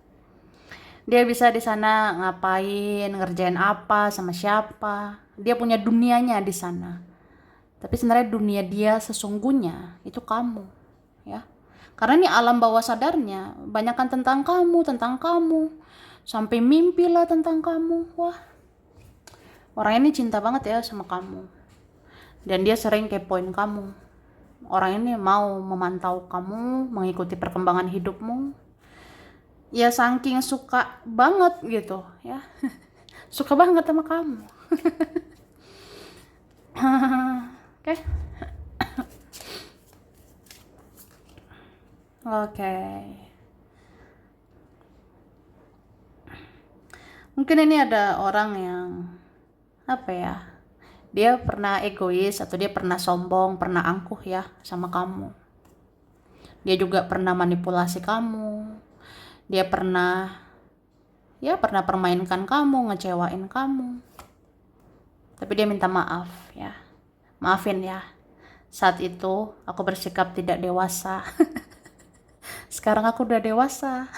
Dia bisa di sana ngapain, ngerjain apa, sama siapa. Dia punya dunianya di sana. Tapi sebenarnya dunia dia sesungguhnya itu kamu, ya. Karena ini alam bawah sadarnya, banyakkan tentang kamu, tentang kamu. Sampai mimpi lah tentang kamu. Wah, orang ini cinta banget ya sama kamu. Dan dia sering kepoin kamu. Orang ini mau memantau kamu, mengikuti perkembangan hidupmu. Ya saking suka banget gitu, ya. Suka banget sama kamu. Oke. Oke. Mungkin ini ada orang yang apa ya? Dia pernah egois atau dia pernah sombong, pernah angkuh ya sama kamu. Dia juga pernah manipulasi kamu. Dia pernah permainkan kamu, ngecewain kamu. Tapi dia minta maaf ya. Maafin ya. Saat itu aku bersikap tidak dewasa. Sekarang aku udah dewasa.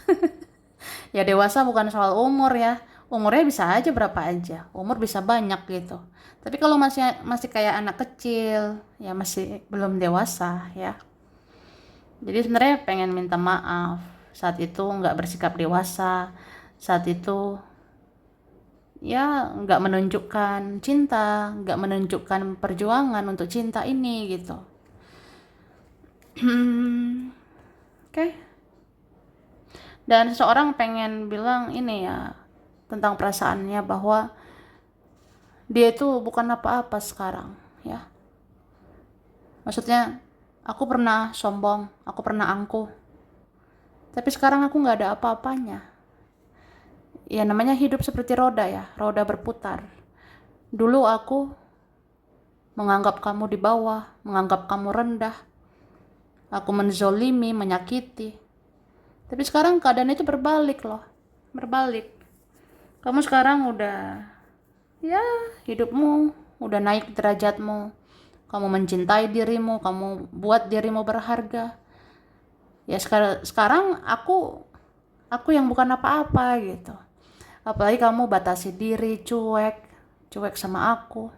Ya dewasa bukan soal umur ya. Umurnya bisa aja berapa aja. Umur bisa banyak gitu. Tapi kalau masih kayak anak kecil, ya masih belum dewasa ya. Jadi sebenarnya pengen minta maaf. Saat itu nggak bersikap dewasa. Saat itu ya nggak menunjukkan cinta, nggak menunjukkan perjuangan untuk cinta ini gitu. Oke. Dan seseorang pengen bilang ini ya tentang perasaannya bahwa dia itu bukan apa-apa sekarang ya. Maksudnya aku pernah sombong, aku pernah angkuh, tapi sekarang aku nggak ada apa-apanya. Ya namanya hidup seperti roda ya, roda berputar. Dulu aku menganggap kamu di bawah, menganggap kamu rendah. Aku menzolimi, menyakiti. Tapi sekarang keadaan itu berbalik loh. Berbalik. Kamu sekarang udah, ya hidupmu udah naik derajatmu. Kamu mencintai dirimu, kamu buat dirimu berharga. Ya sekarang aku yang bukan apa-apa gitu. Apalagi kamu batasi diri, cuek sama aku.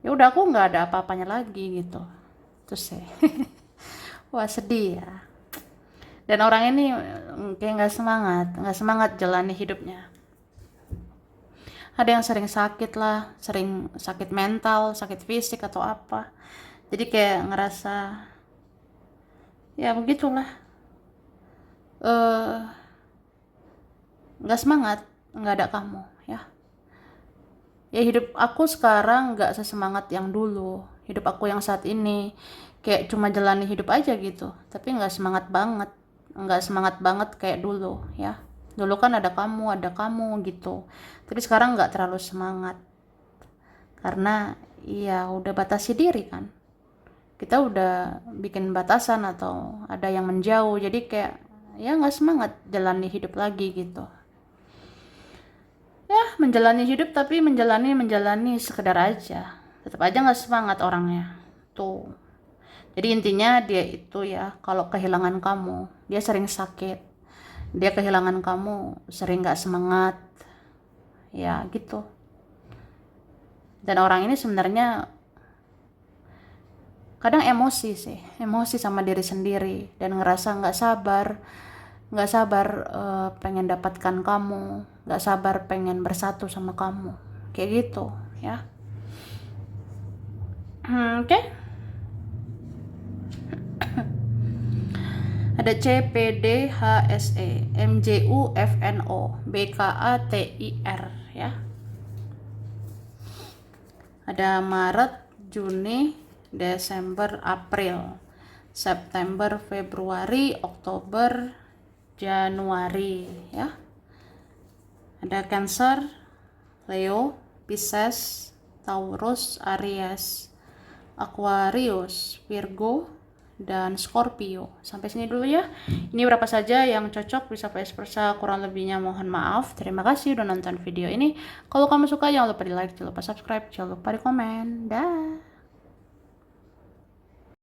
Ya udah aku nggak ada apa-apanya lagi gitu. Terus ya. Wah sedih ya. Dan orang ini kayak nggak semangat jalani hidupnya. Ada yang sering sakit lah, sering sakit mental, sakit fisik atau apa. Jadi kayak ngerasa ya begitulah. Nggak semangat, nggak ada kamu ya. Ya hidup aku sekarang nggak sesemangat yang dulu. Hidup aku yang saat ini kayak cuma jalani hidup aja gitu. Tapi nggak semangat banget kayak dulu ya. Dulu kan ada kamu gitu. Tapi sekarang nggak terlalu semangat. Karena iya udah batasi diri kan. Kita udah bikin batasan atau ada yang menjauh. Jadi kayak ya nggak semangat jalani hidup lagi gitu. Ya menjalani hidup tapi menjalani sekedar aja. Tetap aja nggak semangat orangnya. Tuh. Jadi intinya dia itu ya kalau kehilangan kamu, dia sering sakit. dia kehilangan kamu, sering gak semangat, ya gitu. Dan orang ini sebenarnya kadang emosi sama diri sendiri dan ngerasa nggak sabar pengen dapatkan kamu, nggak sabar pengen bersatu sama kamu, kayak gitu ya. Oke. Ada C, P, D, H, S, E, M, J, U, F, N, O, B, K, A, T, I, R ya. Ada Maret, Juni, Desember, April, September, Februari, Oktober, Januari ya. Ada Cancer, Leo, Pisces, Taurus, Aries, Aquarius, Virgo, dan Scorpio. Sampai sini dulu ya. Ini berapa saja yang cocok, bisa vice versa, kurang lebihnya mohon maaf. Terima kasih udah nonton video ini. Kalau kamu suka jangan lupa di like, jangan lupa subscribe, jangan lupa di komen. Dah.